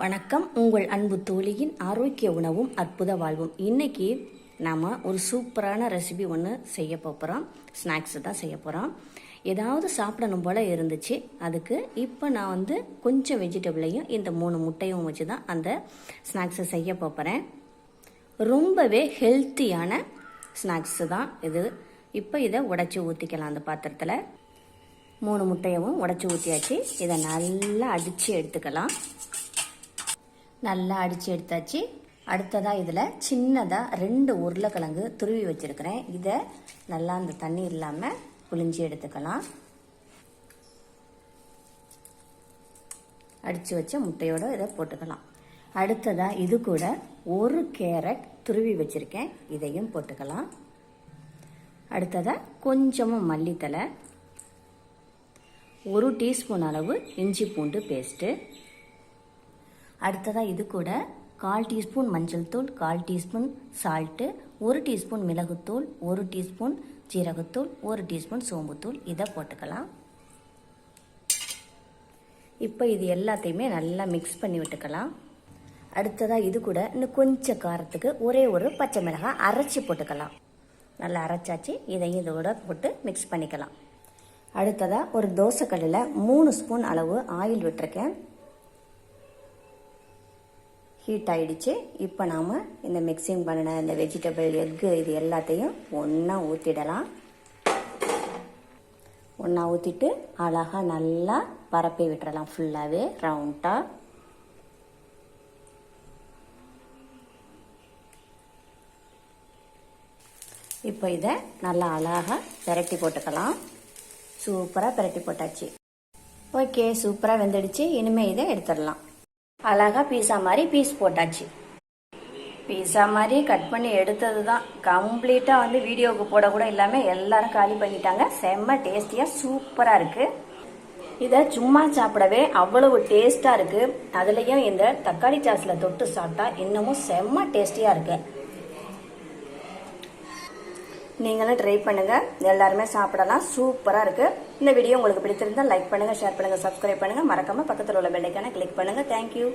வணக்கம். உங்கள் அன்பு தோழியின் ஆரோக்கிய உணவும் அற்புத வாழ்வும். இன்னைக்கு நாம் ஒரு சூப்பரான ரெசிபி ஒன்று செய்ய போகிறோம். ஸ்நாக்ஸு தான் செய்ய போகிறோம். ஏதாவது சாப்பிடணும் போல் இருந்துச்சு. அதுக்கு இப்போ நான் கொஞ்சம் வெஜிடபிளையும் இந்த 3 முட்டையும் வச்சு தான் அந்த ஸ்நாக்ஸை செய்ய போகிறேன். ரொம்பவே ஹெல்த்தியான ஸ்நாக்ஸு தான் இது. இப்போ இதை உடைச்சி ஊற்றிக்கலாம். அந்த பாத்திரத்தில் 3 முட்டையவும் உடைச்சி ஊற்றியாச்சு. இதை நல்லா அடித்து எடுத்துக்கலாம். நல்லா அடித்து எடுத்தாச்சு. அடுத்ததாக இதில் சின்னதாக 2 உருளைக்கிழங்கு துருவி வச்சுருக்கிறேன். இதை நல்லா அந்த தண்ணி இல்லாமல் புழிஞ்சி எடுத்துக்கலாம். அடித்து வச்ச முட்டையோடு இதை போட்டுக்கலாம். அடுத்ததாக இது கூட 1 கேரட் துருவி வச்சுருக்கேன். இதையும் போட்டுக்கலாம். அடுத்ததாக கொஞ்சமாக மல்லித்தலை, 1 டீஸ்பூன் அளவு இஞ்சி பூண்டு பேஸ்ட்டு. அடுத்ததாக இது கூட 1/4 டீஸ்பூன் மஞ்சள் தூள், 1/4 டீஸ்பூன் சால்ட்டு, 1 டீஸ்பூன் மிளகுத்தூள், 1 டீஸ்பூன் ஜீரகத்தூள், 1 டீஸ்பூன் சோம்புத்தூள். இதை போட்டுக்கலாம். இப்போ இது எல்லாத்தையுமே நல்லா மிக்ஸ் பண்ணி விட்டுக்கலாம். அடுத்ததாக இது கூட இன்னும் கொஞ்சம் காரத்துக்கு ஒரே ஒரு பச்சை மிளகாய் அரைச்சி போட்டுக்கலாம். நல்லா அரைச்சாச்சு. இதையும் இதோட போட்டு மிக்ஸ் பண்ணிக்கலாம். அடுத்ததாக ஒரு தோசைக்கல்லில் 3 ஸ்பூன் அளவு ஆயில் விட்டுருக்கேன். ஹீட் ஆகிடுச்சு. இப்போ நாம் இந்த மிக்சிங் பண்ணின இந்த வெஜிடபிள், எக்கு இது எல்லாத்தையும் ஒன்றா ஊற்றிடலாம். ஒன்றா ஊற்றிட்டு அழகாக நல்லா பரப்பி விட்டுறலாம். ஃபுல்லாகவே ரவுண்டாக. இப்போ இதை நல்லா அழகாக பிரட்டி போட்டுக்கலாம். சூப்பராக பிரட்டி போட்டாச்சு. ஓகே, சூப்பராக வெந்துடுச்சு. இனிமேல் இதை எடுத்துடலாம். அழகாக பீஸா மாதிரி பீஸ் போட்டாச்சு. பீஸா மாதிரி கட் பண்ணி எடுத்தது தான் கம்ப்ளீட்டாக வீடியோவுக்கு போட கூட இல்லாமல் எல்லாரும் காலி பண்ணிட்டாங்க. செம்ம டேஸ்டியாக சூப்பராக இருக்குது. இதை சும்மா சாப்பிடவே அவ்வளவு டேஸ்ட்டாக இருக்குது. அதுலேயும் இந்த தக்காளி சாஸில் தொட்டு சாப்பிட்டா இன்னமும் செம்ம டேஸ்டியாக இருக்குது. நீங்களும் ட்ரை பண்ணுங்கள். எல்லாருமே சாப்பிடலாம். சூப்பராக இருக்குது. இந்த வீடியோ உங்களுக்கு பிடிச்சிருந்தால் லைக் பண்ணுங்கள், ஷேர் பண்ணுங்கள், சப்ஸ்கிரைப் பண்ணுங்கள். மறக்காமல் பக்கத்தில் உள்ள பெல் ஐக்கானை கிளிக் பண்ணுங்கள். தேங்க்யூ.